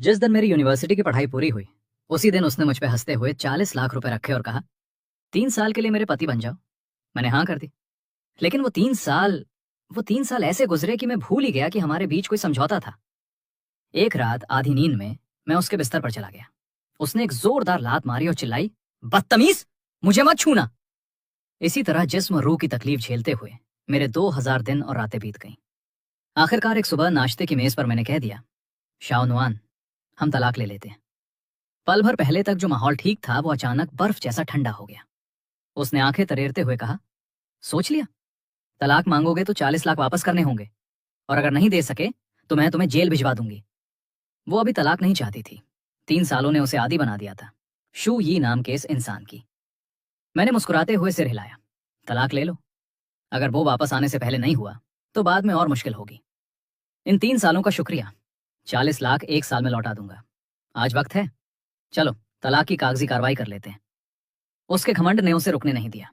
जिस दिन मेरी यूनिवर्सिटी की पढ़ाई पूरी हुई, उसी दिन उसने मुझ पे हंसते हुए 40 लाख रुपए रखे और कहा, 3 साल के लिए मेरे पति बन जाओ। मैंने हाँ कर दी। लेकिन वो तीन साल ऐसे गुजरे कि मैं भूल ही गया कि हमारे बीच कोई समझौता था। एक रात आधी नींद में मैं उसके बिस्तर पर चला गया। उसने एक जोरदार लात मारी और चिल्लाई, बदतमीज, मुझे मत छूना। इसी तरह जिस्म और रूह की तकलीफ झेलते हुए मेरे 2000 दिन और रातें बीत गईं। आखिरकार एक सुबह नाश्ते की मेज पर मैंने कह दिया, शाओनुआन, हम तलाक ले लेते हैं। पल भर पहले तक जो माहौल ठीक था वो अचानक बर्फ जैसा ठंडा हो गया। उसने आंखें तरेरते हुए कहा, सोच लिया? तलाक मांगोगे तो 40 लाख वापस करने होंगे, और अगर नहीं दे सके तो मैं तुम्हें जेल भिजवा दूंगी। वो अभी तलाक नहीं चाहती थी। 3 सालों ने उसे आदी बना दिया था, शू यी नाम के इस इंसान की। मैंने मुस्कुराते हुए सिर हिलाया। तलाक ले लो। अगर वो वापस आने से पहले नहीं हुआ तो बाद में और मुश्किल होगी। इन 3 सालों का शुक्रिया। 40 लाख 1 साल में लौटा दूंगा। आज वक्त है, चलो तलाक की कागजी कार्रवाई कर लेते हैं। उसके घमंड ने उसे रुकने नहीं दिया।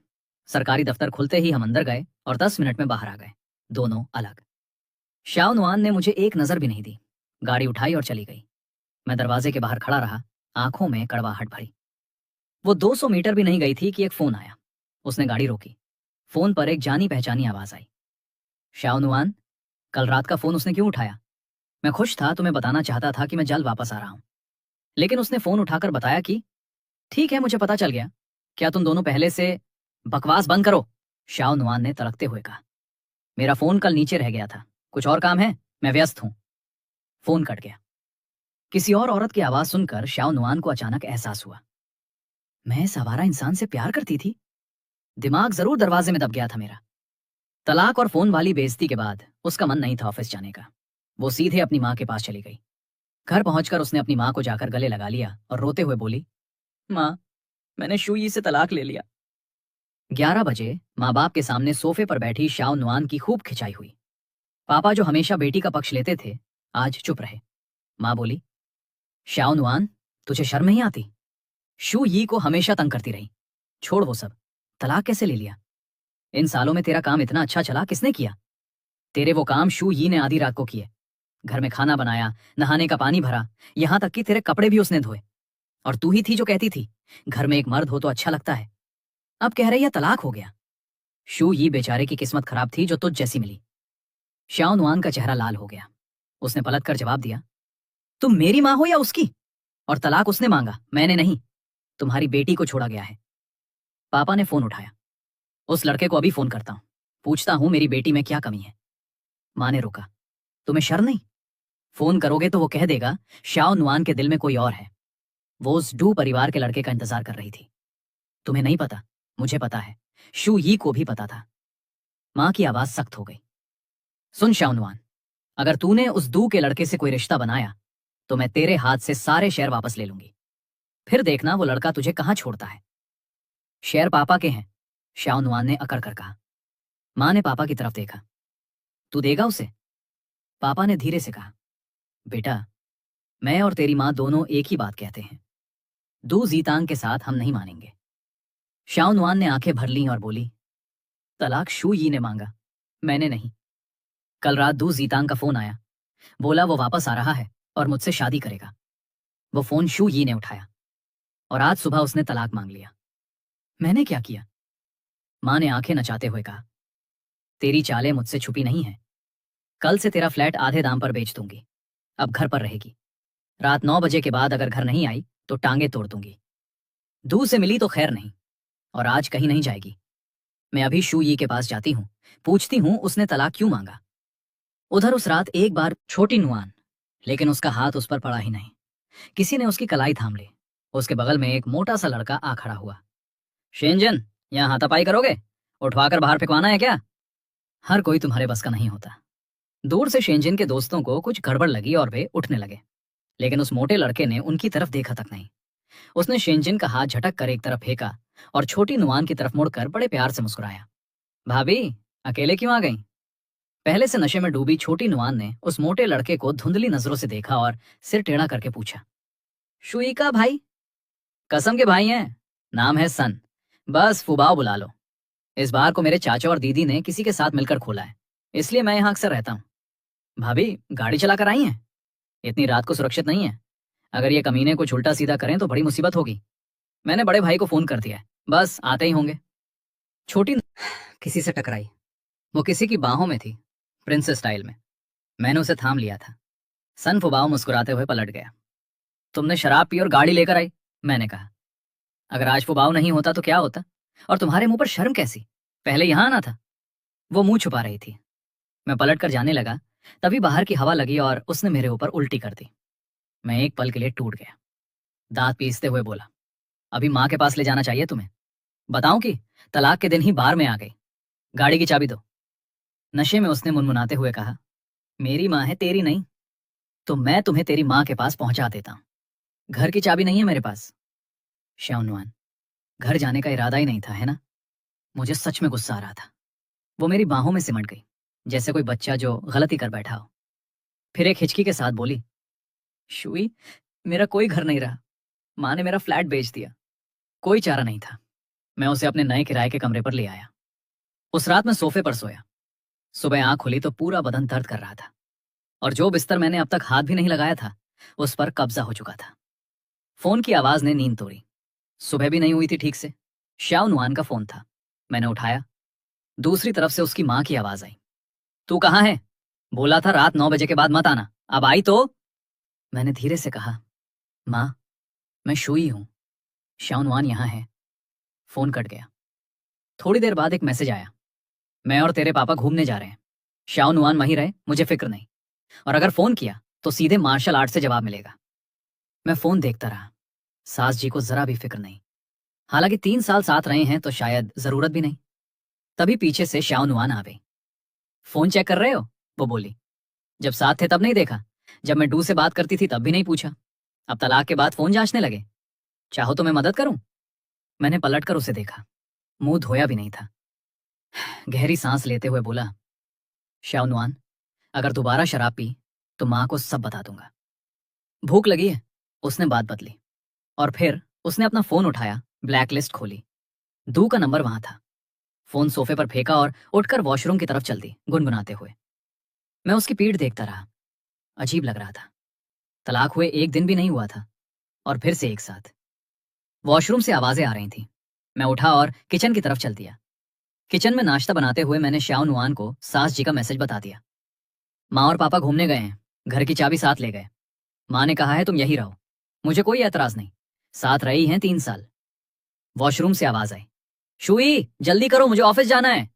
सरकारी दफ्तर खुलते ही हम अंदर गए और 10 मिनट में बाहर आ गए, दोनों अलग। शाओनुआन ने मुझे एक नजर भी नहीं दी। गाड़ी उठाई और चली गई। मैं दरवाजे के बाहर खड़ा रहा, आंखों में कड़वाहट भरी। वो 200 मीटर भी नहीं गई थी कि एक फोन आया। उसने गाड़ी रोकी। फोन पर एक जानी पहचानी आवाज आई, शाओनुआन। कल रात का फोन उसने क्यों उठाया? मैं खुश था तो मैं बताना चाहता था कि मैं जल्द वापस आ रहा हूं, लेकिन उसने फोन उठाकर बताया कि ठीक है, मुझे पता चल गया। क्या तुम दोनों पहले से बकवास बंद करो, शाओनुआन ने तड़कते हुए कहा। मेरा फोन कल नीचे रह गया था, कुछ और काम है, मैं व्यस्त हूं। फोन कट गया। किसी और औरत की आवाज सुनकर शाओनुआन को अचानक एहसास हुआ, मैं इस आवारा इंसान से प्यार करती थी। दिमाग जरूर दरवाजे में दब गया था मेरा। तलाक और फोन वाली बेइज्जती के बाद उसका मन नहीं था ऑफिस जाने का। वो सीधे अपनी माँ के पास चली गई। घर पहुंचकर उसने अपनी माँ को जाकर गले लगा लिया और रोते हुए बोली, माँ, मैंने शूयी से तलाक ले लिया। 11 बजे माँ बाप के सामने सोफे पर बैठी शाओनुआन की खूब खिंचाई हुई। पापा जो हमेशा बेटी का पक्ष लेते थे, आज चुप रहे। माँ बोली, शाओनुआन, तुझे शर्म नहीं आती? शू यी को हमेशा तंग करती रही। छोड़ वो सब, तलाक कैसे ले लिया? इन सालों में तेरा काम इतना अच्छा चला, किसने किया? तेरे वो काम शू यी ने आधी रात को किए। घर में खाना बनाया, नहाने का पानी भरा, यहां तक कि तेरे कपड़े भी उसने धोए। और तू ही थी जो कहती थी, घर में एक मर्द हो तो अच्छा लगता है। अब कह रही है तलाक हो गया। शू यी बेचारे की किस्मत खराब थी जो तुझ जैसी मिली। शाओनुआन का चेहरा लाल हो गया। उसने पलट कर जवाब दिया, तुम मेरी माँ हो या उसकी? और तलाक उसने मांगा, मैंने नहीं। तुम्हारी बेटी को छोड़ा गया है। पापा ने फोन उठाया। उस लड़के को अभी फोन करता हूं, पूछता हूं मेरी बेटी में क्या कमी है। माँ ने रोका, तुम्हें शर्म नहीं? फोन करोगे तो वो कह देगा शाओनुआन के दिल में कोई और है। वो उस डू परिवार के लड़के का इंतजार कर रही थी। तुम्हें नहीं पता, मुझे पता है। शू यी को भी पता था। माँ की आवाज सख्त हो गई। सुन शाओनुआन, अगर तूने उस दू के लड़के से कोई रिश्ता बनाया तो मैं तेरे हाथ से सारे शेयर वापस ले लूंगी। फिर देखना वो लड़का तुझे कहां छोड़ता है। शेयर पापा के हैं, शाओनुआन ने अकड़ कर कहा। माँ ने पापा की तरफ देखा। तू देगा उसे? पापा ने धीरे से कहा, बेटा, मैं और तेरी माँ दोनों एक ही बात कहते हैं। दू जीतांग के साथ हम नहीं मानेंगे। शाओनुआन ने आंखें भर लीं और बोली, तलाक शू यी ने मांगा, मैंने नहीं। कल रात दू जीतांग का फोन आया। बोला वो वापस आ रहा है और मुझसे शादी करेगा। वो फोन शू यी ने उठाया और आज सुबह उसने तलाक मांग लिया। मैंने क्या किया? माँ ने आंखें नचाते हुए कहा, तेरी चालें मुझसे छुपी नहीं है। कल से तेरा फ्लैट आधे दाम पर बेच दूंगी। अब घर पर रहेगी। रात 9 बजे के बाद अगर घर नहीं आई तो टांगे तोड़ दूंगी। दू से मिली तो खैर नहीं, और आज कहीं नहीं जाएगी। मैं अभी शू यी के पास जाती हूँ, पूछती हूँ उसने तलाक क्यों मांगा। उधर उस रात एक बार छोटी नुआन, लेकिन उसका हाथ उस पर पड़ा ही नहीं। किसी ने उसकी कलाई थाम ली। उसके बगल में एक मोटा सा लड़का आ खड़ा हुआ। शेंजन, यहाँ हाथापाई करोगे? उठवाकर बाहर फेंकवाना है क्या? हर कोई तुम्हारे बस का नहीं होता। दूर से शेंजन के दोस्तों को कुछ गड़बड़ लगी और वे उठने लगे, लेकिन उस मोटे लड़के ने उनकी तरफ देखा तक नहीं। उसने शेंजन का हाथ झटक कर एक तरफ फेंका और छोटी नुआन की तरफ मुड़कर बड़े प्यार से मुस्कुराया। भाभी, अकेले क्यों आ गई? पहले से नशे में डूबी छोटी नुआन ने उस मोटे लड़के को धुंधली नजरों से देखा और सिर टेढ़ा करके पूछा, शुई का भाई? कसम के भाई हैं। नाम है सन। बस फुबाओ बुला लो। इस बार को मेरे चाचा और दीदी ने किसी के साथ मिलकर खोला है, इसलिए मैं यहाँ अक्सर रहता हूँ। भाभी, गाड़ी चलाकर आई हैं? इतनी रात को सुरक्षित नहीं है। अगर ये कमीने कुछ उल्टा सीधा करें तो बड़ी मुसीबत होगी। मैंने बड़े भाई को फोन कर दिया है, बस आते ही होंगे। छोटी किसी से टकराई। वो किसी की बाहों में थी, प्रिंसेस स्टाइल में। मैंने उसे थाम लिया था। सन फुबाओ मुस्कुराते हुए पलट गया। तुमने शराब पी और गाड़ी लेकर आई? मैंने कहा। अगर आज फुबाओ नहीं होता तो क्या होता? और तुम्हारे मुंह पर शर्म कैसी? पहले यहां आना था। वो मुंह छुपा रही थी। मैं पलट कर जाने लगा, तभी बाहर की हवा लगी और उसने मेरे ऊपर उल्टी कर दी। मैं एक पल के लिए टूट गया। दांत पीसते हुए बोला, अभी माँ के पास ले जाना चाहिए तुम्हें। बताऊं कि तलाक के दिन ही बार में आ गई। गाड़ी की चाबी दो। नशे में उसने मुनमुनाते हुए कहा, मेरी माँ है, तेरी नहीं। तो मैं तुम्हें तेरी माँ के पास पहुंचा देता हूं। घर की चाबी नहीं है मेरे पास। शाओनुआन, घर जाने का इरादा ही नहीं था, है ना? मुझे सच में गुस्सा आ रहा था। वो मेरी बाहों में सिमट गई, जैसे कोई बच्चा जो गलती कर बैठा हो। फिर एक हिचकी के साथ बोली, शुई, मेरा कोई घर नहीं रहा। माँ ने मेरा फ्लैट बेच दिया। कोई चारा नहीं था। मैं उसे अपने नए किराए के कमरे पर ले आया। उस रात मैं सोफे पर सोया। सुबह आंख खुली तो पूरा बदन दर्द कर रहा था, और जो बिस्तर मैंने अब तक हाथ भी नहीं लगाया था, उस पर कब्जा हो चुका था। फोन की आवाज ने नींद तोड़ी। सुबह भी नहीं हुई थी ठीक से। शाओ नुआन का फोन था। मैंने उठाया। दूसरी तरफ से उसकी माँ की आवाज आई, तू कहाँ है? बोला था रात 9 बजे के बाद मत आना, अब आई तो? मैंने धीरे से कहा, माँ, मैं शुई हूं। शाओ नुआन यहाँ है। फोन कट गया। थोड़ी देर बाद एक मैसेज आया, मैं और तेरे पापा घूमने जा रहे हैं। शाओ नुआन वहीं रहे, मुझे फिक्र नहीं। और अगर फोन किया तो सीधे मार्शल आर्ट से जवाब मिलेगा। मैं फोन देखता रहा। सास जी को जरा भी फिक्र नहीं। हालांकि 3 साल साथ रहे हैं तो शायद जरूरत भी नहीं। तभी पीछे से शाओ नुआन आ गई। फोन चेक कर रहे हो? वो बोली। जब साथ थे तब नहीं देखा? जब मैं डू से बात करती थी तब भी नहीं पूछा? अब तलाक के बाद फोन जांचने लगे? चाहो तो मैं मदद करूं? मैंने पलटकर उसे देखा। मुंह धोया भी नहीं था। गहरी सांस लेते हुए बोला, शाओ नुआन, अगर दोबारा शराब पी तो माँ को सब बता दूंगा। भूख लगी है? उसने बात बदली। और फिर उसने अपना फोन उठाया, ब्लैकलिस्ट खोली। दू का नंबर वहां था। फोन सोफे पर फेंका और उठकर वॉशरूम की तरफ चल दी, गुनगुनाते हुए। मैं उसकी पीठ देखता रहा। अजीब लग रहा था। तलाक हुए 1 दिन भी नहीं हुआ था, और फिर से एक साथ। वॉशरूम से आवाजें आ रही थीं। मैं उठा और किचन की तरफ चल दिया। किचन में नाश्ता बनाते हुए मैंने शाओ नुआन को सास जी का मैसेज बता दिया। माँ और पापा घूमने गए हैं, घर की चाबी साथ ले गए। माँ ने कहा है तुम यही रहो। मुझे कोई एतराज नहीं, साथ रही हैं 3 साल। वॉशरूम से आवाज आई, शुई, जल्दी करो, मुझे ऑफिस जाना है।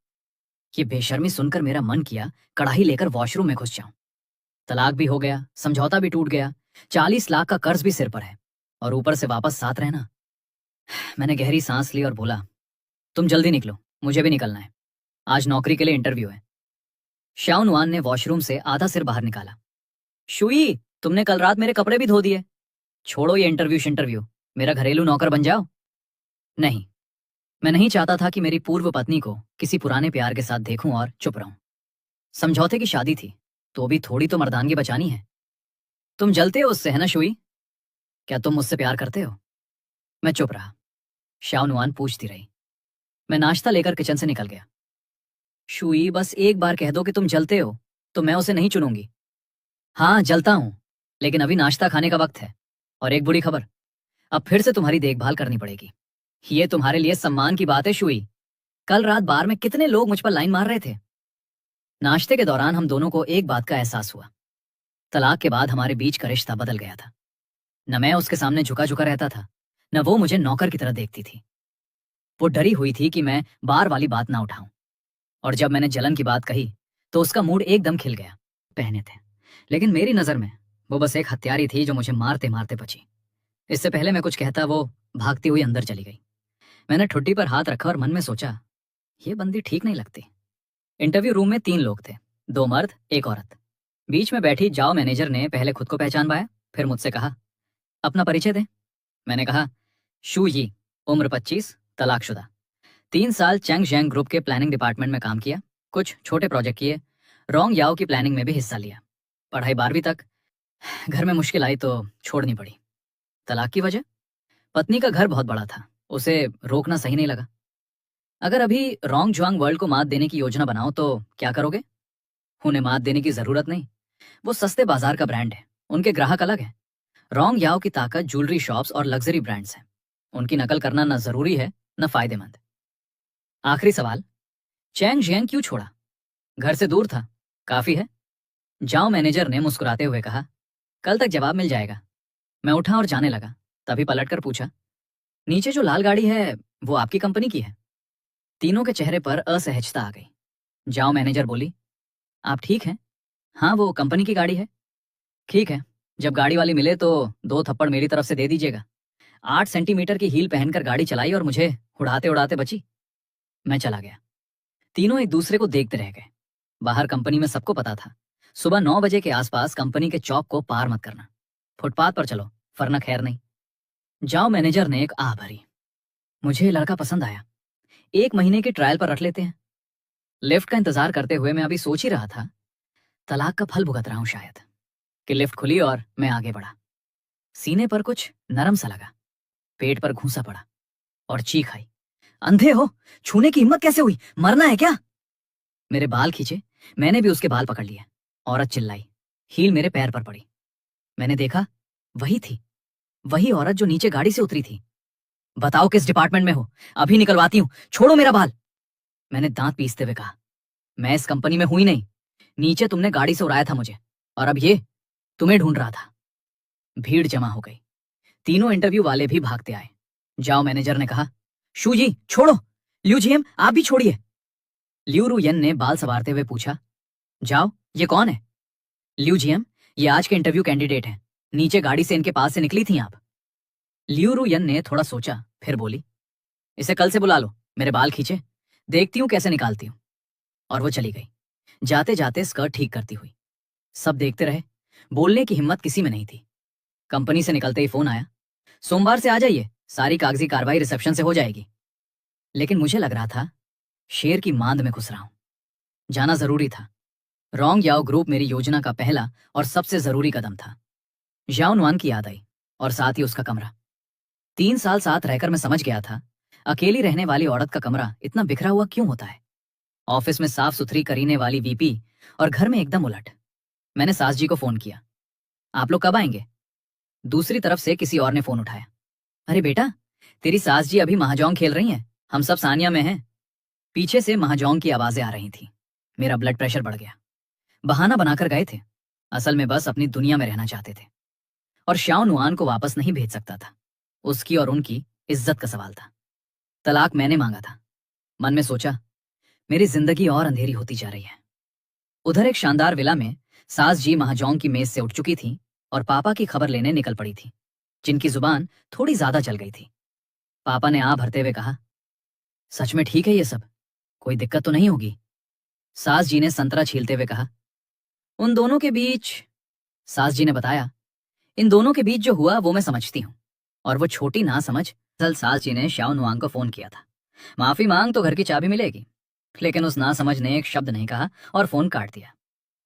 ये बेशर्मी सुनकर मेरा मन किया कढ़ाई लेकर वॉशरूम में घुस जाऊं। तलाक भी हो गया, समझौता भी टूट गया, 40 लाख का कर्ज भी सिर पर है, और ऊपर से वापस साथ रहना। मैंने गहरी सांस ली और बोला, तुम जल्दी निकलो, मुझे भी निकलना है। आज नौकरी के लिए इंटरव्यू है। शाओ नुआन ने वॉशरूम से आधा सिर बाहर निकाला। शुई, तुमने कल रात मेरे कपड़े भी धो दिए। छोड़ो ये इंटरव्यू, मेरा घरेलू नौकर बन जाओ। नहीं, मैं नहीं चाहता था कि मेरी पूर्व पत्नी को किसी पुराने प्यार के साथ देखूं और चुप रहूं। समझौते की शादी थी, तो भी थोड़ी तो मर्दानगी बचानी है। तुम जलते हो उससे, है ना शुई? क्या तुम मुझसे प्यार करते हो? मैं चुप रहा। शाओ नुआन पूछती रही। मैं नाश्ता लेकर किचन से निकल गया। शुई, बस एक बार कह दो कि तुम जलते हो, तो मैं उसे नहीं चुनूंगी। हाँ, जलता हूं, लेकिन अभी नाश्ता खाने का वक्त है। और एक बुरी खबर, अब फिर से तुम्हारी देखभाल करनी पड़ेगी। ये तुम्हारे लिए सम्मान की बात है शुई। कल रात बार में कितने लोग मुझ पर लाइन मार रहे थे। नाश्ते के दौरान हम दोनों को एक बात का एहसास हुआ। तलाक के बाद हमारे बीच का रिश्ता बदल गया था। न मैं उसके सामने झुका झुका रहता था, न वो मुझे नौकर की तरह देखती थी। वो डरी हुई थी कि मैं बार वाली बात ना उठाऊं। और जब मैंने जलन की बात कही तो उसका मूड एकदम खिल गया। पहने थे, लेकिन मेरी नजर में वो बस एक हत्यारी थी जो मुझे मारते मारते बची। इससे पहले मैं कुछ कहता, वो भागती हुई अंदर चली गई। मैंने ठुड्डी पर हाथ रखा और मन में सोचा, ये बंदी ठीक नहीं लगती। इंटरव्यू रूम में 3 लोग थे, 2 मर्द, एक औरत। बीच में बैठी जाओ मैनेजर ने पहले खुद को पहचान पाया, फिर मुझसे कहा, अपना परिचय दे। मैंने कहा, शू यी, उम्र 25, तलाकशुदा। 3 साल चैंग जैंग ग्रुप के प्लानिंग डिपार्टमेंट में काम किया, कुछ छोटे प्रोजेक्ट किए, रोंग याओ की प्लानिंग में भी हिस्सा लिया। पढ़ाई 12वीं तक। घर में मुश्किल आई तो छोड़नी पड़ी। तलाक की वजह, पत्नी का घर बहुत बड़ा था, उसे रोकना सही नहीं लगा। अगर अभी रोंग जुआंग वर्ल्ड को मात देने की योजना बनाओ तो क्या करोगे? उन्हें मात देने की जरूरत नहीं। वो सस्ते बाजार का ब्रांड है, उनके ग्राहक अलग हैं। रोंग याओ की ताकत ज्वेलरी शॉप्स और लग्जरी ब्रांड्स हैं। उनकी नकल करना न जरूरी है न फायदेमंद। आखिरी सवाल, चैंग जियांग क्यों छोड़ा? घर से दूर था, काफी है। जाओ मैनेजर ने मुस्कुराते हुए कहा, कल तक जवाब मिल जाएगा। मैं उठा और जाने लगा, तभी पलटकर पूछा, नीचे जो लाल गाड़ी है वो आपकी कंपनी की है? तीनों के चेहरे पर असहजता आ गई। जाओ मैनेजर बोली, आप ठीक हैं? हाँ, वो कंपनी की गाड़ी है। ठीक है, जब गाड़ी वाली मिले तो 2 थप्पड़ मेरी तरफ से दे दीजिएगा। 8 सेंटीमीटर की हील पहनकर गाड़ी चलाई और मुझे उड़ाते उड़ाते बची। मैं चला गया। तीनों एक दूसरे को देखते रह गए। बाहर कंपनी में सबको पता था, सुबह 9 बजे के आसपास कंपनी के चौक को पार मत करना। फुटपाथ पर चलो, वरना खैर नहीं। जाओ मैनेजर ने एक आह भरी। मुझे ये लड़का पसंद आया। 1 महीने की ट्रायल पर रख लेते हैं। लिफ्ट का इंतजार करते हुए मैं अभी सोच ही रहा था, तलाक का फल भुगत रहा हूं शायद, कि लिफ्ट खुली और मैं आगे बढ़ा। सीने पर कुछ नरम सा लगा, पेट पर घूंसा पड़ा और चीख आई, अंधे हो? छूने की हिम्मत कैसे हुई? मरना है क्या? मेरे बाल खींचे, मैंने भी उसके बाल पकड़ लिए। औरत चिल्लाई, हील मेरे पैर पर पड़ी। मैंने देखा, वही थी, वही औरत जो नीचे गाड़ी से उतरी थी। बताओ किस डिपार्टमेंट में हो, अभी निकलवाती हूं, छोड़ो मेरा बाल। मैंने दांत पीसते हुए कहा, मैं इस कंपनी में हूं ही नहीं। नीचे तुमने गाड़ी से उड़ाया था मुझे, और अब ये तुम्हें ढूंढ रहा था। भीड़ जमा हो गई। तीनों इंटरव्यू वाले भी भागते आए। जाओ मैनेजर ने कहा, शू जी छोड़ो। ल्यू जीएम आप भी छोड़िए। ल्यू रुयन ने बाल संवारते हुए पूछा, जाओ ये कौन है? ल्यू जीएम, ये आज के इंटरव्यू कैंडिडेट हैं। नीचे गाड़ी से इनके पास से निकली थी आप। ल्यू रुयन ने थोड़ा सोचा, फिर बोली, इसे कल से बुला लो, मेरे बाल खींचे, देखती हूं कैसे निकालती हूं। और वो चली गई, जाते जाते स्कर्ट ठीक करती हुई। सब देखते रहे, बोलने की हिम्मत किसी में नहीं थी। कंपनी से निकलते ही फोन आया, सोमवार से आ जाइए, सारी कागजी कार्रवाई रिसेप्शन से हो जाएगी। लेकिन मुझे लग रहा था शेर की मांद में घुस रहा हूं। जाना जरूरी था। रोंग याओ ग्रुप मेरी योजना का पहला और सबसे जरूरी कदम था। याओ नुआन की याद आई, और साथ ही उसका कमरा। 3 साल साथ रहकर मैं समझ गया था, अकेली रहने वाली औरत का कमरा इतना बिखरा हुआ क्यों होता है। ऑफिस में साफ सुथरी करीने वाली वीपी, और घर में एकदम उलट। मैंने सास जी को फोन किया, आप लोग कब आएंगे? दूसरी तरफ से किसी और ने फोन उठाया, अरे बेटा, तेरी सास जी अभी महाजोंग खेल रही हैं, हम सब सानिया में हैं। पीछे से महाजोंग की आवाजें आ रही थी। मेरा ब्लड प्रेशर बढ़ गया। बहाना बनाकर गए थे, असल में बस अपनी दुनिया में रहना चाहते थे। और शाओ नुआन को वापस नहीं भेज सकता था, उसकी और उनकी इज्जत का सवाल था। तलाक मैंने मांगा था। मन में सोचा, मेरी जिंदगी और अंधेरी होती जा रही है। उधर एक शानदार विला में सास जी महाजोंग की मेज से उठ चुकी थी और पापा की खबर लेने निकल पड़ी थी, जिनकी जुबान थोड़ी ज्यादा चल गई थी। पापा ने आ भरते हुए कहा, सच में ठीक है ये सब? कोई दिक्कत तो नहीं होगी? सास जी ने संतरा छीलते हुए कहा, उन दोनों के बीच, सास जी ने बताया, इन दोनों के बीच जो हुआ वो मैं समझती हूँ। और वो छोटी ना समझ, कल सास जी ने शाओ नुआंग को फोन किया था, माफी मांग तो घर की चाबी मिलेगी। लेकिन उस ना समझ ने एक शब्द नहीं कहा और फोन काट दिया।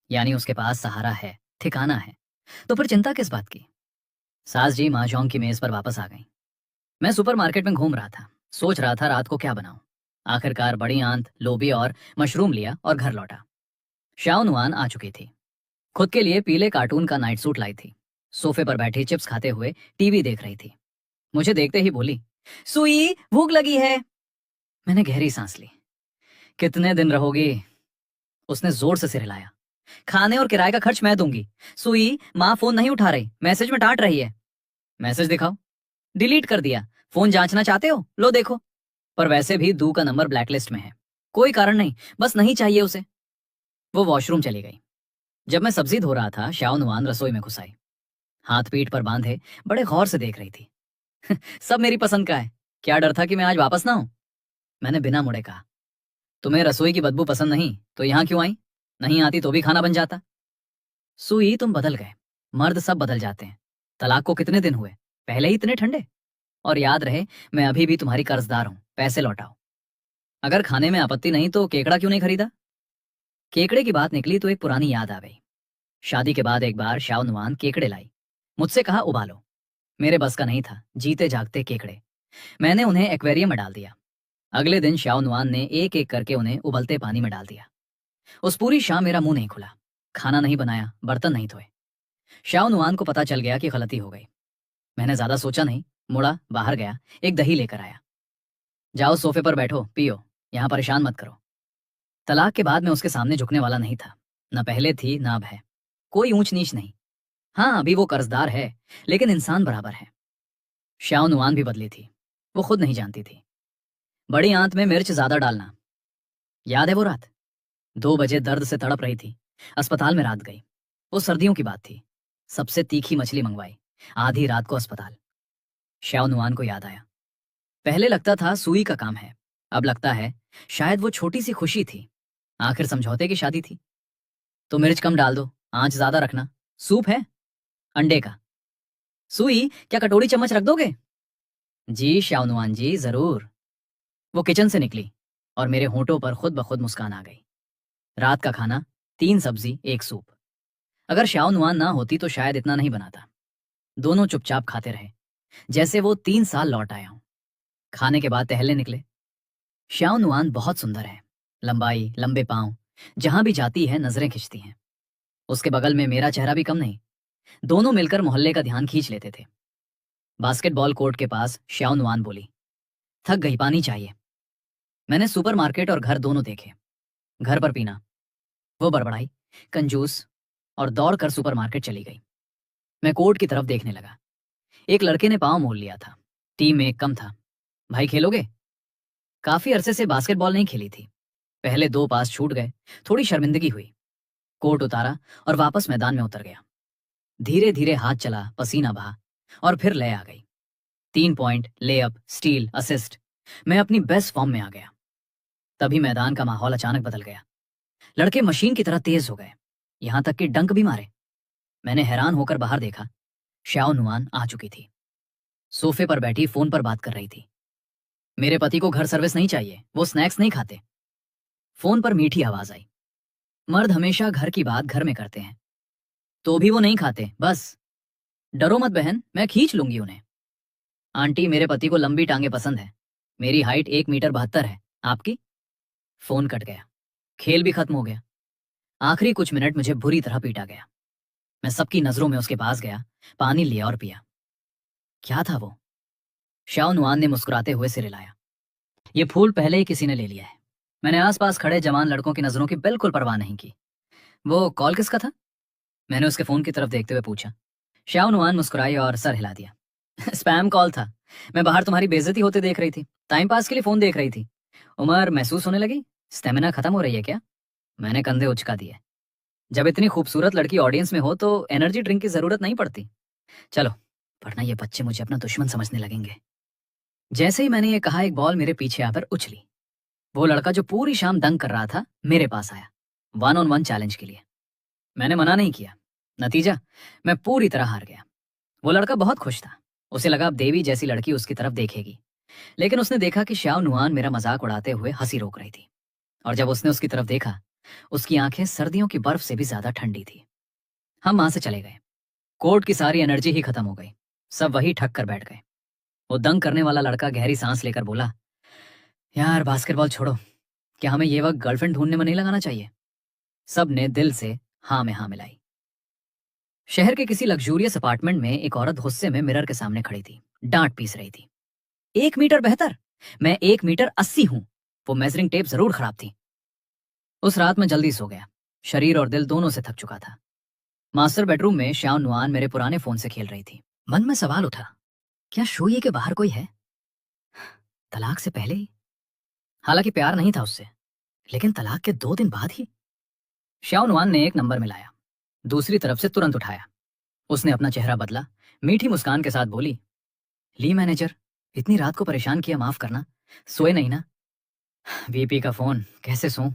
यानी उसके पास सहारा है, ठिकाना है, तो फिर चिंता किस बात की। सास जी महाजोंग की मेज पर वापस आ गई। मैं सुपरमार्केट में घूम रहा था, सोच रहा था रात को क्या बनाऊं। आखिरकार बड़ी आंत, लोबी और मशरूम लिया और घर लौटा। शाओ नुआन आ चुकी थी। खुद के लिए पीले कार्टून का नाइट सूट लाई थी। सोफे पर बैठी चिप्स खाते हुए टीवी देख रही थी। मुझे देखते ही बोली, सुई भूख लगी है। मैंने गहरी सांस ली। कितने दिन रहोगी? उसने जोर से सिर हिलाया। खाने और किराए का खर्च मैं दूंगी। सुई, माँ फोन नहीं उठा रही, मैसेज में डांट रही है। मैसेज दिखाओ। डिलीट कर दिया। फोन जांचना चाहते हो? लो देखो। पर वैसे भी दू का नंबर ब्लैकलिस्ट में है। कोई कारण नहीं, बस नहीं चाहिए उसे। वो वॉशरूम चली गई। जब मैं सब्जी धो रहा था, शाओ नुआन रसोई में घुस आई। हाथ पीठ पर बांधे बड़े गौर से देख रही थी। सब मेरी पसंद का है, क्या डर था कि मैं आज वापस ना हूं? मैंने बिना मुड़े कहा, तुम्हें रसोई की बदबू पसंद नहीं तो यहां क्यों आई? नहीं आती तो भी खाना बन जाता। सुई, तुम बदल गए। मर्द सब बदल जाते हैं। तलाक को कितने दिन हुए, पहले ही इतने ठंडे। और याद रहे, मैं अभी भी तुम्हारी कर्जदार हूं, पैसे लौटाओ। अगर खाने में आपत्ति नहीं तो केकड़ा क्यों नहीं खरीदा? केकड़े की बात निकली तो एक पुरानी याद आ गई। शादी के बाद एक बार शाओ नुआन केकड़े लाई। मुझसे कहा उबालो। मेरे बस का नहीं था, जीते जागते केकड़े। मैंने उन्हें एक्वेरियम में डाल दिया। अगले दिन शाओ नुआन ने एक एक करके उन्हें उबलते पानी में डाल दिया। उस पूरी शाम मेरा मुंह नहीं खुला। खाना नहीं बनाया, बर्तन नहीं धोए। शाओ नुआन को पता चल गया कि गलती हो गई। मैंने ज्यादा सोचा नहीं, मुड़ा, बाहर गया, एक दही लेकर आया। जाओ सोफे पर बैठो, पियो, यहाँ परेशान मत करो। तलाक के बाद मैं उसके सामने झुकने वाला नहीं था। न पहले थी, ना अब है। कोई ऊंच नीच नहीं। हाँ, अभी वो कर्जदार है, लेकिन इंसान बराबर है। शाओ नुआन भी बदली थी, वो खुद नहीं जानती थी। बड़ी आंत में मिर्च ज्यादा डालना। याद है वो रात? 2 बजे दर्द से तड़प रही थी, अस्पताल में रात गई। वो सर्दियों की बात थी। सबसे तीखी मछली मंगवाई, आधी रात को अस्पताल। शाओ नुआन को याद आया। पहले लगता था सुई का काम है, अब लगता है शायद वो छोटी सी खुशी थी। आखिर समझौते की शादी थी। तो मिर्च कम डाल दो, आंच ज्यादा रखना। सूप है? अंडे का। सुई क्या कटोरी चम्मच रख दोगे? जी शाओनुआन जी, जरूर। वो किचन से निकली और मेरे होंठों पर खुद ब खुद मुस्कान आ गई। रात का खाना, 3 सब्जी, एक सूप। अगर शाओनुआन ना होती तो शायद इतना नहीं बनाता। दोनों चुपचाप खाते रहे, जैसे वो 3 साल लौट आया हूं। खाने के बाद टहलने निकले। शाओनुआन बहुत सुंदर है, लंबाई, लंबे पांव, जहां भी जाती है नजरें खिंचती हैं। उसके बगल में मेरा चेहरा भी कम नहीं। दोनों मिलकर मोहल्ले का ध्यान खींच लेते थे। बास्केटबॉल कोर्ट के पास शाओनुआन बोली, थक गई, पानी चाहिए। मैंने सुपरमार्केट और घर दोनों देखे। घर पर पीना। वो बड़बड़ाई, कंजूस, और दौड़कर सुपरमार्केट चली गई। मैं कोर्ट की तरफ देखने लगा। एक लड़के ने पांव मोल लिया था। टीम में एक कम था। भाई खेलोगे? काफी अरसे से बास्केटबॉल नहीं खेली थी। पहले 2 पास छूट गए, थोड़ी शर्मिंदगी हुई। कोर्ट उतारा और वापस मैदान में उतर गया। धीरे धीरे हाथ चला, पसीना बहा, और फिर लय आ गई। 3 पॉइंट, लेअप, स्टील, असिस्ट। मैं अपनी बेस्ट फॉर्म में आ गया। तभी मैदान का माहौल अचानक बदल गया। लड़के मशीन की तरह तेज हो गए, यहां तक कि डंक भी मारे। मैंने हैरान होकर बाहर देखा। शाओ नुआन आ चुकी थी। सोफे पर बैठी फोन पर बात कर रही थी। मेरे पति को घर सर्विस नहीं चाहिए, वो स्नैक्स नहीं खाते। फोन पर मीठी आवाज आई। मर्द हमेशा घर की बात घर में करते हैं। तो भी वो नहीं खाते, बस। डरो मत बहन, मैं खींच लूंगी उन्हें। आंटी, मेरे पति को लंबी टांगे पसंद है। मेरी हाइट 1 मीटर 72 है। आपकी? फोन कट गया। खेल भी खत्म हो गया। आखिरी कुछ मिनट मुझे बुरी तरह पीटा गया। मैं सबकी नजरों में उसके पास गया, पानी लिया और पिया। क्या था वो? शाओ नुआन ने मुस्कुराते हुए सिर हिलाया। ये फूल पहले ही किसी ने ले लिया है। मैंने आसपास खड़े जवान लड़कों की नजरों की बिल्कुल परवाह नहीं की। वो कॉल किसका था? मैंने उसके फोन की तरफ देखते हुए पूछा। शाओ नुआन मुस्कुराई और सर हिला दिया। स्पैम कॉल था। मैं बाहर तुम्हारी बेइज्जती होते देख रही थी, टाइम पास के लिए फोन देख रही थी। उम्र महसूस होने लगी? स्टेमिना खत्म हो रही है क्या? मैंने कंधे उचका दिए। जब इतनी खूबसूरत लड़की ऑडियंस में हो तो एनर्जी ड्रिंक की जरूरत नहीं पड़ती। चलो, वरना ये बच्चे मुझे अपना दुश्मन समझने लगेंगे। जैसे ही मैंने ये कहा, एक बॉल मेरे पीछे आकर उछली। वो लड़का जो पूरी शाम दंग कर रहा था मेरे पास आया, 1-on-1 चैलेंज के लिए। मैंने मना नहीं किया। नतीजा, मैं पूरी तरह हार गया। वो लड़का बहुत खुश था। उसे लगा अब देवी जैसी लड़की उसकी तरफ देखेगी। लेकिन उसने देखा कि शाओ नुआन मेरा मजाक उड़ाते हुए हंसी रोक रही थी। और जब उसने उसकी तरफ देखा, उसकी आंखें सर्दियों की बर्फ से भी ज्यादा ठंडी थी। हम वहां से चले गए। कोर्ट की सारी एनर्जी ही खत्म हो गई। सब वही ठक कर बैठ गए। वो दंग करने वाला लड़का गहरी सांस लेकर बोला, यार बास्केटबॉल छोड़ो, क्या हमें ये वक्त गर्लफ्रेंड ढूंढने में नहीं लगाना चाहिए? सब ने दिल से हाँ में हाँ मिलाई। शहर के किसी लग्जूरियस अपार्टमेंट में एक औरत गुस्से में मिरर के सामने खड़ी थी, डांट पीस रही थी। 1 मीटर बेहतर, मैं 1 मीटर 80 हूं। वो मेजरिंग टेप जरूर खराब थी। उस रात मैं जल्दी सो गया। शरीर और दिल दोनों से थक चुका था। मास्टर बेडरूम में शाओ नुआन मेरे पुराने फोन से खेल रही थी। मन में सवाल उठा, क्या शोये के बाहर कोई है? तलाक से पहले ही? हालांकि प्यार नहीं था उससे, लेकिन तलाक के 2 दिन बाद ही। शाओ नुआन ने एक नंबर मिलाया, दूसरी तरफ से तुरंत उठाया। उसने अपना चेहरा बदला, मीठी मुस्कान के साथ बोली, ली मैनेजर, इतनी रात को परेशान किया, माफ करना। सोए नहीं ना? वीपी का फोन, कैसे सोऊं?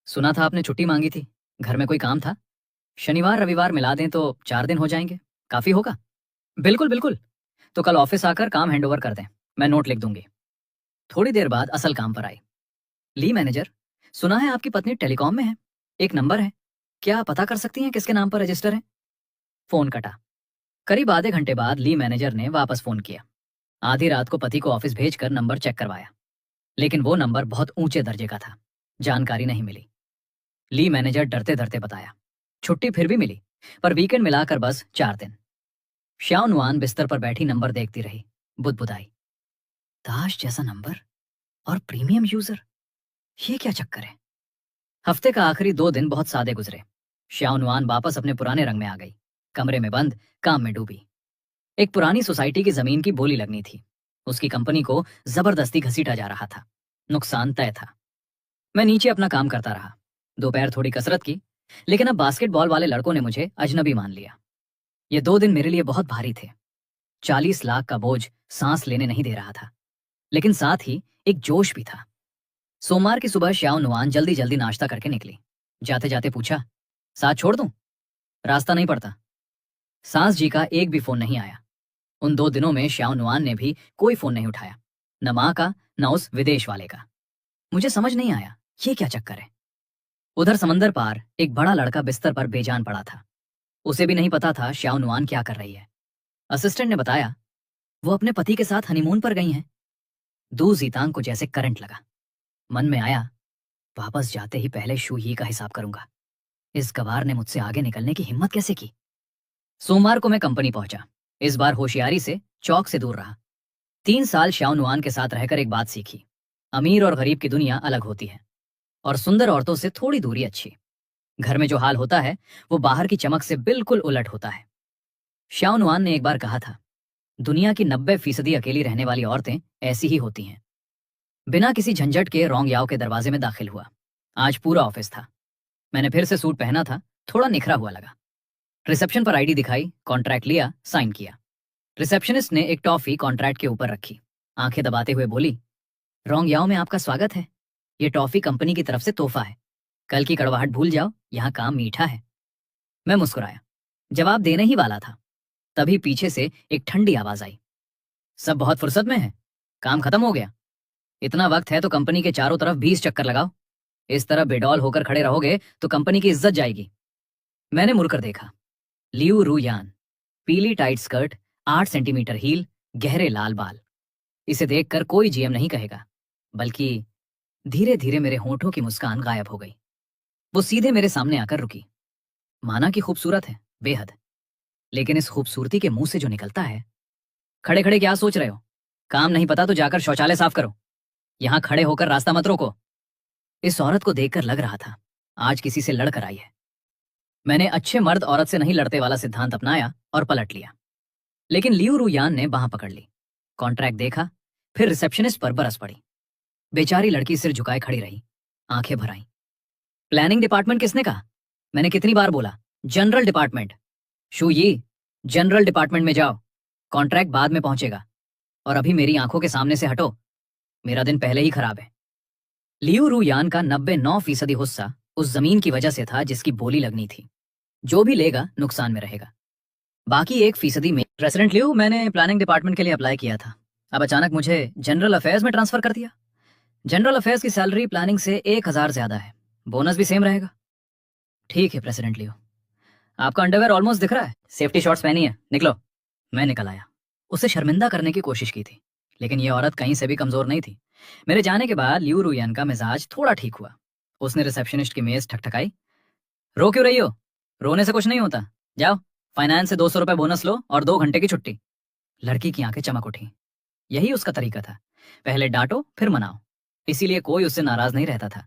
सुना था आपने छुट्टी मांगी थी, घर में कोई काम था? शनिवार रविवार मिला दें तो 4 दिन हो जाएंगे, काफी होगा? बिल्कुल बिल्कुल। तो कल ऑफिस आकर काम हैंडओवर कर दें, मैं नोट लिख दूंगी। थोड़ी देर बाद असल काम पर आई। ली मैनेजर, सुना है आपकी पत्नी टेलीकॉम में है, एक नंबर है, क्या पता कर सकती हैं किसके नाम पर रजिस्टर है? फोन कटा। करीब आधे घंटे बाद ली मैनेजर ने वापस फोन किया। आधी रात को पति को ऑफिस भेजकर नंबर चेक करवाया, लेकिन वो नंबर बहुत ऊंचे दर्जे का था। जानकारी नहीं मिली। ली मैनेजर डरते डरते बताया, छुट्टी फिर भी मिली, पर वीकेंड मिलाकर बस 4 दिन। श्याओ नुआन बिस्तर पर बैठी नंबर देखती रही, बुदबुदाई, ताश जैसा नंबर और प्रीमियम यूजर, ये क्या चक्कर है? हफ्ते का आखिरी 2 दिन बहुत सादे गुजरे। श्याओ नुआन वापस अपने पुराने रंग में आ गई, कमरे में बंद, काम में डूबी। एक पुरानी सोसाइटी की जमीन की बोली लगनी थी। उसकी कंपनी को जबरदस्ती घसीटा जा रहा था। नुकसान तय था। मैं नीचे अपना काम करता रहा। दोपहर थोड़ी कसरत की, लेकिन अब बास्केटबॉल वाले लड़कों ने मुझे अजनबी मान लिया। ये 2 दिन मेरे लिए बहुत भारी थे। 40 लाख का बोझ सांस लेने नहीं दे रहा था, लेकिन साथ ही एक जोश भी था। सोमवार की सुबह श्याओ नुआन जल्दी जल्दी नाश्ता करके निकली। जाते जाते पूछा, साथ छोड़ दूं? रास्ता नहीं पड़ता। सास जी का एक भी फोन नहीं आया। उन 2 दिनों में श्याओ नुआन ने भी कोई फोन नहीं उठाया, न माँ का, न उस विदेश वाले का। मुझे समझ नहीं आया, ये क्या चक्कर है? उधर समंदर पार एक बड़ा लड़का बिस्तर पर बेजान पड़ा था। उसे भी नहीं पता था श्याओ नुआन क्या कर रही है। असिस्टेंट ने बताया, वो अपने पति के साथ हनीमून पर गई हैं। दू जीतांग को जैसे करंट लगा। मन में आया, वापस जाते ही पहले शू ही का हिसाब करूंगा। इस गवार ने मुझसे आगे निकलने की हिम्मत कैसे की? सोमवार को मैं कंपनी पहुंचा। इस बार होशियारी से चौक से दूर रहा। 3 साल श्याओ नुआन के साथ रहकर एक बात सीखी, अमीर और गरीब की दुनिया अलग होती है, और सुंदर औरतों से थोड़ी दूरी अच्छी। घर में जो हाल होता है वो बाहर की चमक से बिल्कुल उलट होता है। श्याओ नुआन ने एक बार कहा था, दुनिया की 90% अकेली रहने वाली औरतें ऐसी ही होती हैं। बिना किसी झंझट के रोंग याओ के दरवाजे में दाखिल हुआ। आज पूरा ऑफिस था। मैंने फिर से सूट पहना था, थोड़ा निखरा हुआ लगा। रिसेप्शन पर आईडी दिखाई, कॉन्ट्रैक्ट लिया, साइन किया। रिसेप्शनिस्ट ने एक टॉफी कॉन्ट्रैक्ट के ऊपर रखी, आंखें दबाते हुए बोली, रोंग याओ में आपका स्वागत है। ये टॉफी कंपनी की तरफ से तोहफा है। कल की कड़वाहट भूल जाओ, यहाँ काम मीठा है। मैं मुस्कुराया, जवाब देने ही वाला था, तभी पीछे से एक ठंडी आवाज आई, सब बहुत फुर्सत में है, काम खत्म हो गया। इतना वक्त है तो कंपनी के चारों तरफ 20 चक्कर लगाओ। इस तरह बेडौल होकर खड़े रहोगे तो कंपनी की इज्जत जाएगी। मैंने मुड़कर देखा। लियू रू यान, पीली टाइट स्कर्ट, 8 सेंटीमीटर हील, गहरे लाल बाल। इसे देखकर कोई जीएम नहीं कहेगा, बल्कि धीरे धीरे मेरे होठों की मुस्कान गायब हो गई। वो सीधे मेरे सामने आकर रुकी। माना कि खूबसूरत है, बेहद, लेकिन इस खूबसूरती के मुंह से जो निकलता है। खड़े खड़े क्या सोच रहे हो? काम नहीं पता तो जाकर शौचालय साफ करो। यहां खड़े होकर रास्ता मत रोको। इस औरत को देखकर लग रहा था आज किसी से लड़कर आई है। मैंने अच्छे मर्द औरत से नहीं लड़ते वाला सिद्धांत अपनाया और पलट लिया। लेकिन लियू रुयान ने बांह पकड़ ली, कॉन्ट्रैक्ट देखा, फिर रिसेप्शनिस्ट पर बरस पड़ी। बेचारी लड़की सिर झुकाए खड़ी रही, आंखें भर आईं। प्लानिंग डिपार्टमेंट किसने कहा? मैंने कितनी बार बोला, जनरल डिपार्टमेंट। शू ये, जनरल डिपार्टमेंट में जाओ, कॉन्ट्रैक्ट बाद में पहुंचेगा, और अभी मेरी आंखों के सामने से हटो। मेरा दिन पहले ही खराब है। लियू रू यान का 99% हिस्सा उस जमीन की वजह से था जिसकी बोली लगनी थी। जो भी लेगा नुकसान में रहेगा। बाकी 1% में रेसिडेंट लियू, मैंने प्लानिंग डिपार्टमेंट के लिए अप्लाई किया था, अब अचानक मुझे जनरल अफेयर्स में ट्रांसफर कर दिया। जनरल अफेयर्स की सैलरी प्लानिंग से 1000 ज्यादा है, बोनस भी सेम रहेगा। ठीक है प्रेसिडेंट लियू, आपका अंडरवेयर ऑलमोस्ट दिख रहा है, सेफ्टी शॉर्ट्स पहनी है, निकलो। मैं निकल आया। उसे शर्मिंदा करने की कोशिश की थी, लेकिन यह औरत कहीं से भी कमजोर नहीं थी। मेरे जाने के बाद लियू रुयन का मिजाज थोड़ा ठीक हुआ। उसने रिसेप्शनिस्ट की मेज ठकठकाई। रो क्यों रही हो? रोने से कुछ नहीं होता, जाओ फाइनेंस से 200 रुपए बोनस लो और 2 घंटे की छुट्टी। लड़की की आंखें चमक उठी। यही उसका तरीका था, पहले डांटो फिर मनाओ। इसीलिए कोई उससे नाराज नहीं रहता था।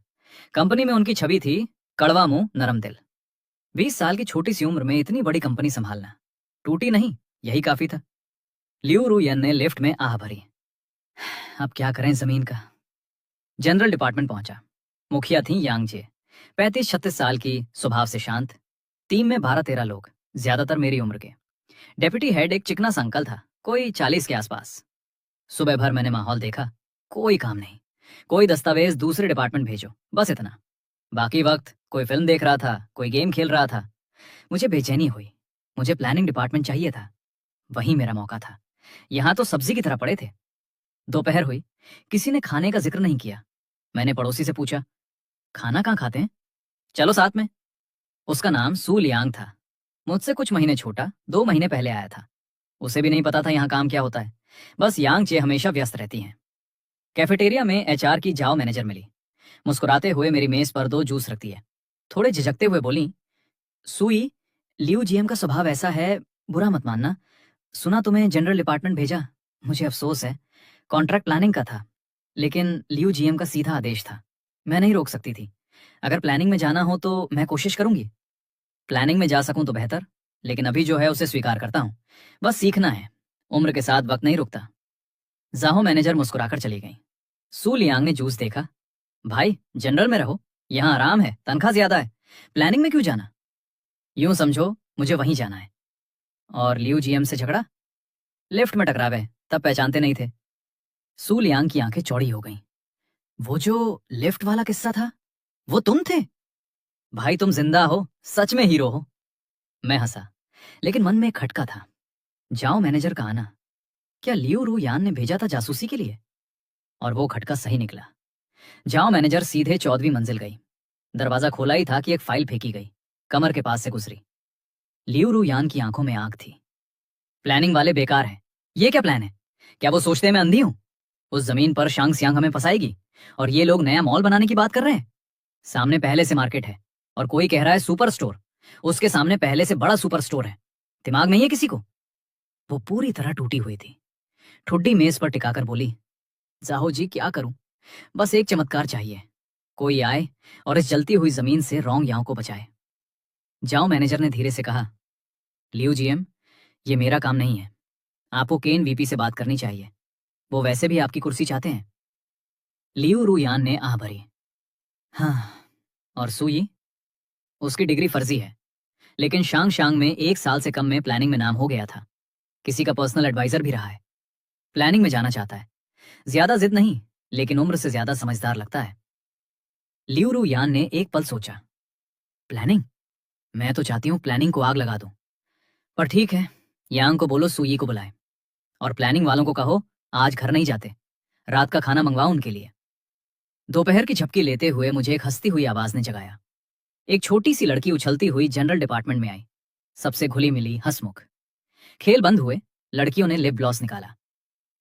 कंपनी में उनकी छवि थी, कड़वा मुंह नरम दिल। 20 साल की छोटी सी उम्र में इतनी बड़ी कंपनी संभालना, टूटी नहीं, यही काफी था। लियू रुयन ने लिफ्ट में आह भरी। अब क्या करें जमीन का। जनरल डिपार्टमेंट पहुंचा। मुखिया थी यांगजे, 35-36 साल की, स्वभाव से शांत। टीम में 12-13 लोग, ज्यादातर मेरी उम्र के। डेप्यूटी हेड एक चिकना सा अंकल था, कोई 40 के आसपास। सुबह भर मैंने माहौल देखा, कोई काम नहीं, कोई दस्तावेज दूसरे डिपार्टमेंट भेजो, बस इतना। बाकी वक्त कोई फिल्म देख रहा था, कोई गेम खेल रहा था। मुझे बेचैनी हुई। मुझे प्लानिंग डिपार्टमेंट चाहिए था, वही मेरा मौका था। यहां तो सब्जी की तरह पड़े थे। दोपहर हुई, किसी ने खाने का जिक्र नहीं किया। मैंने पड़ोसी से पूछा, खाना कहाँ खाते हैं? चलो साथ में। उसका नाम सू लियांग था, मुझसे कुछ महीने छोटा, 2 महीने पहले आया था। उसे भी नहीं पता था यहाँ काम क्या होता है, बस यांग चे हमेशा व्यस्त रहती हैं। कैफेटेरिया में एचआर की जाओ मैनेजर मिली। मुस्कुराते हुए मेरी मेज पर 2 जूस रखती है। थोड़े झिझकते हुए बोली, सुई, लियू जीएम का स्वभाव ऐसा है, बुरा मत मानना। सुना तुम्हें जनरल डिपार्टमेंट भेजा, मुझे अफसोस है। कॉन्ट्रैक्ट प्लानिंग का था, लेकिन लियू जीएम का सीधा आदेश था। मैं नहीं रोक सकती थी। अगर प्लानिंग में जाना हो तो मैं कोशिश करूंगी। प्लानिंग में जा सकूं तो बेहतर, लेकिन अभी जो है उसे स्वीकार करता हूं। बस सीखना है, उम्र के साथ वक्त नहीं रुकता। जाहो मैनेजर मुस्कुराकर चली गई। सू लियांग ने जूस देखा। भाई जनरल में रहो, यहाँ आराम है, तनख्वाह ज्यादा है, प्लानिंग में क्यों जाना? यूं समझो मुझे वहीं जाना है। और लियू जीएम से झगड़ा? लिफ्ट में टकरावे, तब पहचानते नहीं थे। सू लियांग की आंखें चौड़ी हो गईं। वो जो लिफ्ट वाला किस्सा था, वो तुम थे? भाई तुम जिंदा हो, सच में हीरो हो। मैं हंसा, लेकिन मन में एक खटका था। जाओ मैनेजर का आना, क्या लियू रू यान ने भेजा था जासूसी के लिए? और वो खटका सही निकला। जाओ मैनेजर सीधे 14वीं मंजिल गई। दरवाजा खोला ही था कि एक फाइल फेंकी गई, कमर के पास से गुजरी। लियू रू यान की आंखों में आग थी। प्लानिंग वाले बेकार हैं। ये क्या प्लान है? क्या वो सोचते हैं मैं अंधी हूं? उस जमीन पर शांग सियांग हमें फंसाएगी, और ये लोग नया मॉल बनाने की बात कर रहे हैं। सामने पहले से मार्केट है, और कोई कह रहा है सुपर स्टोर। उसके सामने पहले से बड़ा सुपर स्टोर है। दिमाग नहीं है किसी को? वो पूरी तरह टूटी हुई थी। ठुड्डी मेज पर टिकाकर बोली, जाहो जी क्या करूं, बस एक चमत्कार चाहिए। कोई आए और इस जलती हुई जमीन से रोंग याओं को बचाए। जाओ मैनेजर ने धीरे से कहा, लियू जीएम, ये मेरा काम नहीं है। आपको केन वीपी से बात करनी चाहिए, वो वैसे भी आपकी कुर्सी चाहते हैं। लियू रू यान ने आह भरी। हाँ, और सुई? उसकी डिग्री फर्जी है, लेकिन शांग शांग में 1 साल से कम में प्लानिंग में नाम हो गया था। किसी का पर्सनल एडवाइजर भी रहा है। प्लानिंग में जाना चाहता है। ज्यादा जिद नहीं, लेकिन उम्र से ज्यादा समझदार लगता है। लियू रू यान ने एक पल सोचा। प्लानिंग? मैं तो चाहती हूँ प्लानिंग को आग लगा दूं। पर ठीक है, यांग को बोलो सुई को बुलाए, और प्लानिंग वालों को कहो आज घर नहीं जाते, रात का खाना मंगवाओ उनके लिए। दोपहर की झपकी लेते हुए मुझे एक हंसती हुई आवाज ने जगाया। एक छोटी सी लड़की उछलती हुई जनरल डिपार्टमेंट में आई, सबसे घुली मिली, हंसमुख। खेल बंद हुए, लड़कियों ने लिप ग्लॉस निकाला,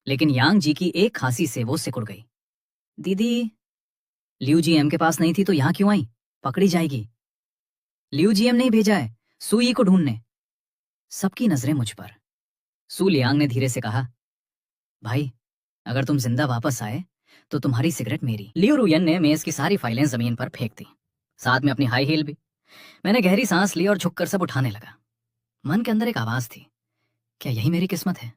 लेकिन यांग जी की एक खांसी से वो सिकुड़ गई। दीदी, लियू जी एम के पास नहीं थी तो यहाँ क्यों आई? पकड़ी जाएगी। लियू जी एम ने ही भेजा है सुई को ढूंढने। सबकी नजरें मुझ पर। सू लियांग ने धीरे से कहा, भाई अगर तुम जिंदा वापस आए तो तुम्हारी सिगरेट मेरी। लियू रुयन ने मेज की सारी फाइलें जमीन पर फेंक दी, साथ में अपनी हाई हील भी। मैंने गहरी सांस ली और झुककर सब उठाने लगा। मन के अंदर एक आवाज थी, क्या यही मेरी किस्मत है?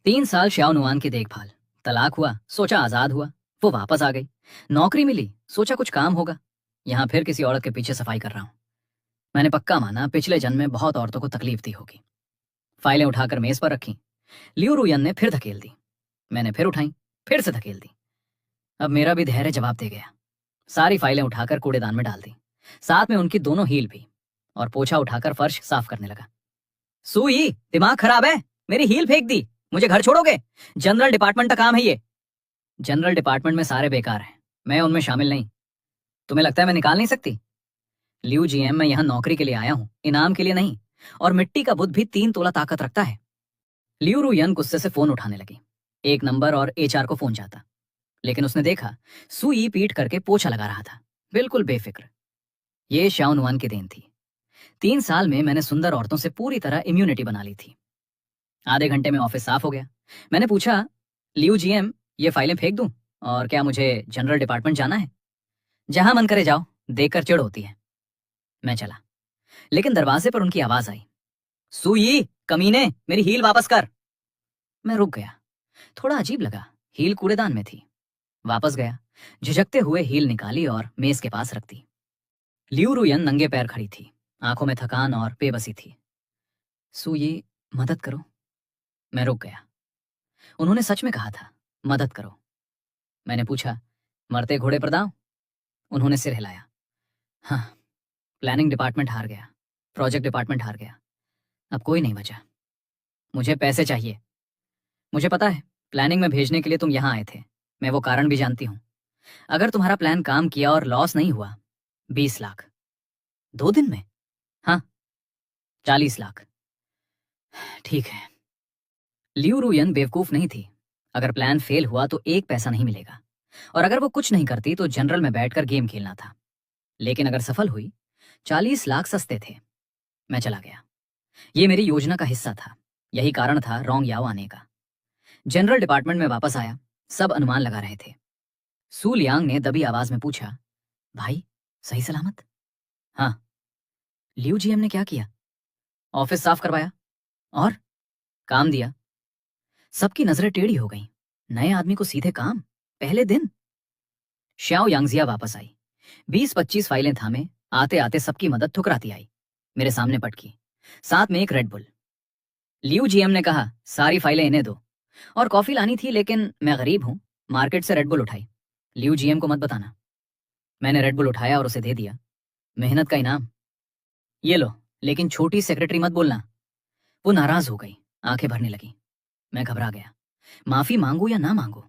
3 साल श्याओ नुआन की देखभाल, तलाक हुआ, सोचा आजाद हुआ, वो वापस आ गई। नौकरी मिली, सोचा कुछ काम होगा। यहाँ फिर किसी औरत के पीछे सफाई कर रहा हूँ। मैंने पक्का माना पिछले जन्म में बहुत औरतों को तकलीफ दी होगी। फाइलें उठाकर मेज पर रखी। लियू रुयन ने फिर धकेल दी, मैंने फिर उठाई, फिर से धकेल दी। अब मेरा भी धैर्य जवाब दे गया। सारी फाइलें उठाकर कूड़ेदान में डाल दी, साथ में उनकी दोनों हील भी, और पोछा उठाकर फर्श साफ करने लगा। सुई, दिमाग खराब है? मेरी हील फेंक दी, मुझे घर छोड़ोगे? जनरल डिपार्टमेंट का काम है ये। जनरल डिपार्टमेंट में सारे बेकार हैं, मैं उनमें शामिल नहीं। तुम्हें लगता है मैं निकाल नहीं सकती? लियू जीएम, मैं यहाँ नौकरी के लिए आया हूँ, इनाम के लिए नहीं। और मिट्टी का बुत भी 3 तोला ताकत रखता है। लियू रुयन गुस्से से फोन उठाने लगी। एक नंबर और एचआर को फोन जाता, लेकिन उसने देखा सुई पीट करके पोछा लगा रहा था, बिल्कुल बेफिक्र। ये शाओनुआन की देन थी। 3 साल में मैंने सुंदर औरतों से पूरी तरह इम्यूनिटी बना ली थी। आधे घंटे में ऑफिस साफ हो गया। मैंने पूछा, लियू जीएम, ये फाइलें फेंक दूं, और क्या मुझे जनरल डिपार्टमेंट जाना है? जहां मन करे जाओ, देखकर चिढ़ होती है। मैं चला, लेकिन दरवाजे पर उनकी आवाज आई, सुई, कमीने, मेरी हील वापस कर। मैं रुक गया, थोड़ा अजीब लगा, हील कूड़ेदान में थी। वापस गया, झिझकते हुए हील निकाली और मेज के पास रख दी। लियू रुयन नंगे पैर खड़ी थी, आंखों में थकान और बेबसी थी। सुई, मदद करो। मैं रुक गया। उन्होंने सच में कहा था, मदद करो। मैंने पूछा, मरते घोड़े पर दांव? उन्होंने सिर हिलाया। हाँ, प्लानिंग डिपार्टमेंट हार गया, प्रोजेक्ट डिपार्टमेंट हार गया, अब कोई नहीं बचा। मुझे पैसे चाहिए। मुझे पता है, प्लानिंग में भेजने के लिए तुम यहाँ आए थे, मैं वो कारण भी जानती हूँ। अगर तुम्हारा प्लान काम किया और लॉस नहीं हुआ, 20 लाख। 2 दिन में? हाँ, 40 लाख। ठीक है। लियू रुयन बेवकूफ नहीं थी। अगर प्लान फेल हुआ तो 1 पैसा नहीं मिलेगा, और अगर वो कुछ नहीं करती तो जनरल में बैठकर गेम खेलना था। लेकिन अगर सफल हुई, 40 लाख सस्ते थे। मैं चला गया। ये मेरी योजना का हिस्सा था। यही कारण था रोंग याओ आने का। जनरल डिपार्टमेंट में वापस आया। सब अनुमान लगा रहे थे। सू लियांग ने दबी आवाज में पूछा, भाई सही सलामत? हाँ। लियू जीएम ने क्या किया? ऑफिस साफ करवाया। और काम दिया। सबकी नजरें टेढ़ी हो गईं। नए आदमी को सीधे काम, पहले दिन। श्याओ यांगजिया वापस आई। 20-25 फाइलें थामे आते आते सबकी मदद ठुकराती आई। मेरे सामने पटकी, साथ में एक रेड बुल। लियू जीएम ने कहा, सारी फाइलें इन्हें दो। और कॉफी लानी थी, लेकिन मैं गरीब हूं। मार्केट से रेड बुल उठाई। लियू जीएम को मत बताना। मैंने रेड बुल उठाया और उसे दे दिया। मेहनत का इनाम। ये लो, लेकिन छोटी सेक्रेटरी मत बोलना। वो नाराज हो गई, आंखें भरने लगी। मैं घबरा गया। माफी मांगू या ना मांगू?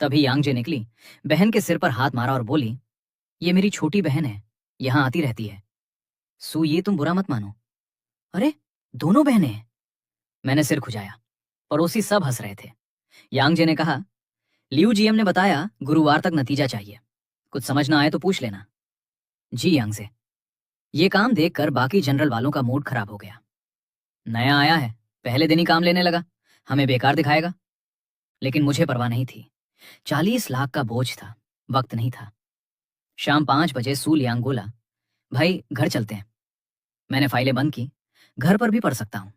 तभी यांगजे निकली, बहन के सिर पर हाथ मारा और बोली, ये मेरी छोटी बहन है, यहां आती रहती है। सू, ये तुम बुरा मत मानो। अरे, दोनों बहनें हैं। मैंने सिर खुजाया। पड़ोसी सब हंस रहे थे। यांगजे ने कहा, लियू जीएम ने बताया गुरुवार तक नतीजा चाहिए। कुछ समझ ना आए तो पूछ लेना। जी यांगजे। ये काम देखकर बाकी जनरल वालों का मूड खराब हो गया। नया आया है, पहले दिन ही काम लेने लगा, हमें बेकार दिखाएगा। लेकिन मुझे परवाह नहीं थी। 40 लाख का बोझ था, वक्त नहीं था। शाम 5 बजे सू लियांग बोला, भाई घर चलते हैं। मैंने फाइलें बंद की। घर पर भी पढ़ सकता हूं।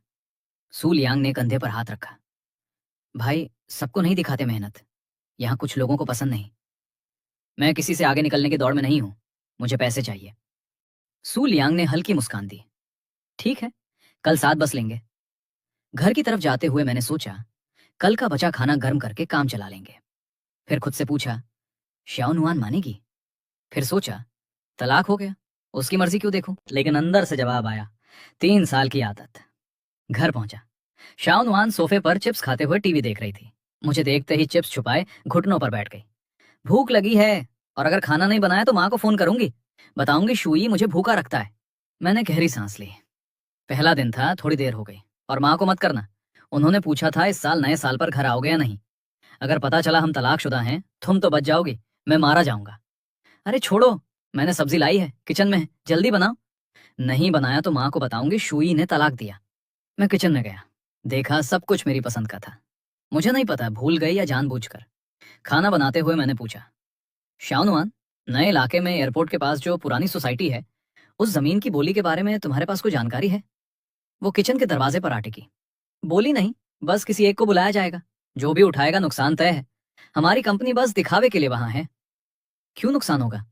सू लियांग ने कंधे पर हाथ रखा। भाई, सबको नहीं दिखाते मेहनत। यहां कुछ लोगों को पसंद नहीं। मैं किसी से आगे निकलने की दौड़ में नहीं हूं। मुझे पैसे चाहिए। सू लियांग ने हल्की मुस्कान दी। ठीक है, कल 7 बस लेंगे। घर की तरफ जाते हुए मैंने सोचा, कल का बचा खाना गर्म करके काम चला लेंगे। फिर खुद से पूछा, श्याओ नुआन मानेगी? फिर सोचा, तलाक हो गया, उसकी मर्जी क्यों देखूं? लेकिन अंदर से जवाब आया, 3 साल की आदत। घर पहुंचा। श्याओ नुआन सोफे पर चिप्स खाते हुए टीवी देख रही थी। मुझे देखते ही चिप्स छुपाए घुटनों पर बैठ गई। भूख लगी है, और अगर खाना नहीं बनाया तो माँ को फोन करूंगी। बताऊंगी शुई मुझे भूखा रखता है। मैंने गहरी सांस ली। पहला दिन था, थोड़ी देर हो गई। और माँ को मत करना। उन्होंने पूछा था इस साल नए साल पर घर आओगे या नहीं। अगर पता चला हम तलाकशुदा हैं, तुम तो बच जाओगी, मैं मारा जाऊंगा। अरे छोड़ो, मैंने सब्जी लाई है, किचन में है, जल्दी बनाओ। नहीं बनाया तो माँ को बताऊंगी शुई ने तलाक दिया। मैं किचन में गया। देखा सब कुछ मेरी पसंद का था। मुझे नहीं पता भूल गई या जानबूझकर। खाना बनाते हुए मैंने पूछा, शाओनुआन, नए इलाके में एयरपोर्ट के पास जो पुरानी सोसाइटी है, उस जमीन की बोली के बारे में तुम्हारे पास कोई जानकारी है? वो किचन के दरवाजे पर आ टिकी। बोली नहीं, बस किसी एक को बुलाया जाएगा। जो भी उठाएगा नुकसान तय है। हमारी कंपनी बस दिखावे के लिए वहां है। क्यों नुकसान होगा?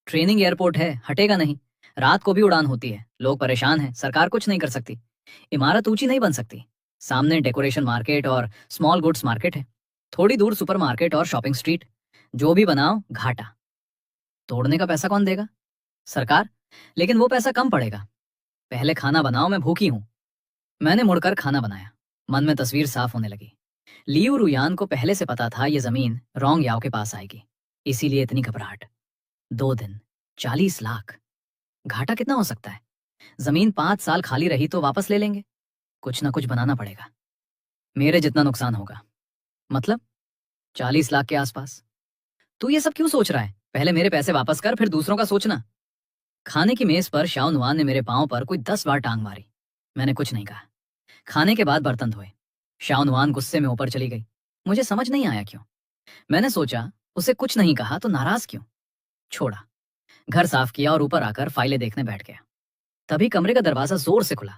ट्रेनिंग एयरपोर्ट है, हटेगा नहीं। रात को भी उड़ान होती है, लोग परेशान हैं, सरकार कुछ नहीं कर सकती। इमारत ऊंची नहीं बन सकती। सामने डेकोरेशन मार्केट और स्मॉल गुड्स मार्केट है। थोड़ी दूर सुपर मार्केट और शॉपिंग स्ट्रीट। जो भी बनाओ घाटा। तोड़ने का पैसा कौन देगा? सरकार। लेकिन वो पैसा कम पड़ेगा। पहले खाना बनाओ, मैं भूखी हूं। मैंने मुड़कर खाना बनाया। मन में तस्वीर साफ होने लगी। लियू रुयान को पहले से पता था ये जमीन रोंग याओ के पास आएगी, इसीलिए इतनी घबराहट। 2 दिन, 40 लाख। घाटा कितना हो सकता है? जमीन 5 साल खाली रही तो वापस ले लेंगे। कुछ ना कुछ बनाना पड़ेगा। मेरे जितना नुकसान होगा। मतलब 40 लाख के आसपास। तू ये सब क्यों सोच रहा है? पहले मेरे पैसे वापस कर, फिर दूसरों का सोचना। खाने की मेज पर शाओ नुआन ने मेरे पांव पर कोई 10 बार टांग मारी। मैंने कुछ नहीं कहा। खाने के बाद बर्तन धोए। शाओ नुआन गुस्से में ऊपर चली गई। मुझे समझ नहीं आया क्यों। मैंने सोचा, उसे कुछ नहीं कहा तो नाराज क्यों। छोड़ा। घर साफ किया और ऊपर आकर फाइलें देखने बैठ गया। तभी कमरे का दरवाजा जोर से खुला।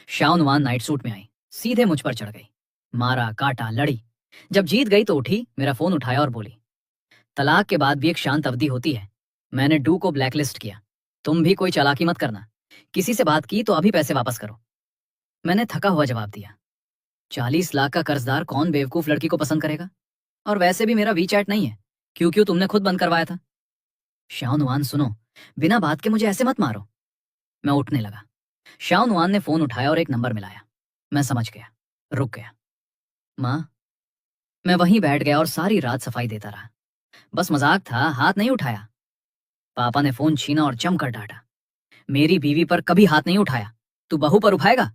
शाओ नुआन नाइट सूट में आई, सीधे मुझ पर चढ़ गई। मारा, काटा, लड़ी। जब जीत गई तो उठी, मेरा फोन उठाया और बोली, तलाक के बाद भी एक शांत अवधि होती है। मैंने डू को ब्लैकलिस्ट किया। तुम भी कोई चालाकी मत करना। किसी से बात की तो अभी पैसे वापस करो। मैंने थका हुआ जवाब दिया। 40 लाख का कर्जदार कौन बेवकूफ लड़की को पसंद करेगा? और वैसे भी मेरा वीचैट नहीं है। क्यों क्यों तुमने खुद बंद करवाया था। शाओ नुआन सुनो, बिना बात के मुझे ऐसे मत मारो। मैं उठने लगा। शाओ नुआन ने फोन उठाया और एक नंबर मिलाया। मैं समझ गया, रुक गया। माँ। मैं वहीं बैठ गया और सारी रात सफाई देता रहा। बस मजाक था, हाथ नहीं उठाया। पापा ने फोन छीना और जमकर डांटा। मेरी बीवी पर कभी हाथ नहीं उठाया, तू बहू पर उठाएगा?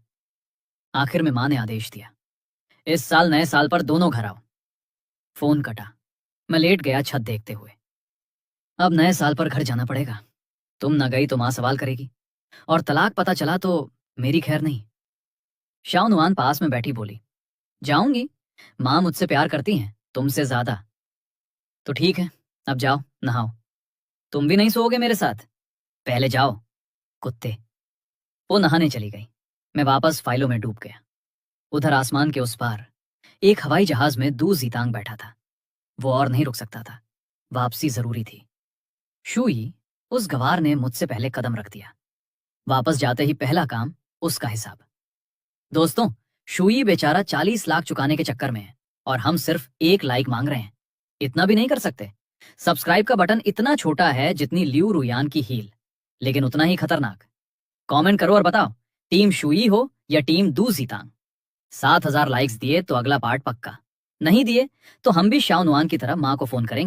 आखिर में माँ ने आदेश दिया, इस साल नए साल पर दोनों घर आओ। फोन कटा। मैं लेट गया छत देखते हुए। अब नए साल पर घर जाना पड़ेगा। तुम न गई तो माँ सवाल करेगी, और तलाक पता चला तो मेरी खैर नहीं। शाओनुआन पास में बैठी बोली, जाऊंगी, माँ मुझसे प्यार करती हैं तुमसे ज्यादा। तो ठीक है, अब जाओ नहाओ। तुम भी नहीं सोओगे मेरे साथ? पहले जाओ, कुत्ते। वो नहाने चली गई। मैं वापस फाइलों में डूब गया। उधर आसमान के उस पार एक हवाई जहाज में दू जीतांग बैठा था। वो और नहीं रुक सकता था, वापसी जरूरी थी। शुई, उस गवार ने मुझसे पहले कदम रख दिया। वापस जाते ही पहला काम उसका हिसाब। दोस्तों, शुई बेचारा 40 लाख चुकाने के चक्कर में है और हम सिर्फ 1 लाइक मांग रहे हैं। इतना भी नहीं कर सकते? सब्सक्राइब का बटन इतना छोटा है जितनी लिऊ रुयान की हील, लेकिन उतना ही खतरनाक। कमेंट करो और बताओ, टीम शुई हो या टीम दू जीतांग? 7,000 लाइक्स दिए तो अगला पार्ट पक्का, नहीं दिए तो हम भी शाओनुआन की तरह माँ को फोन करेंगे।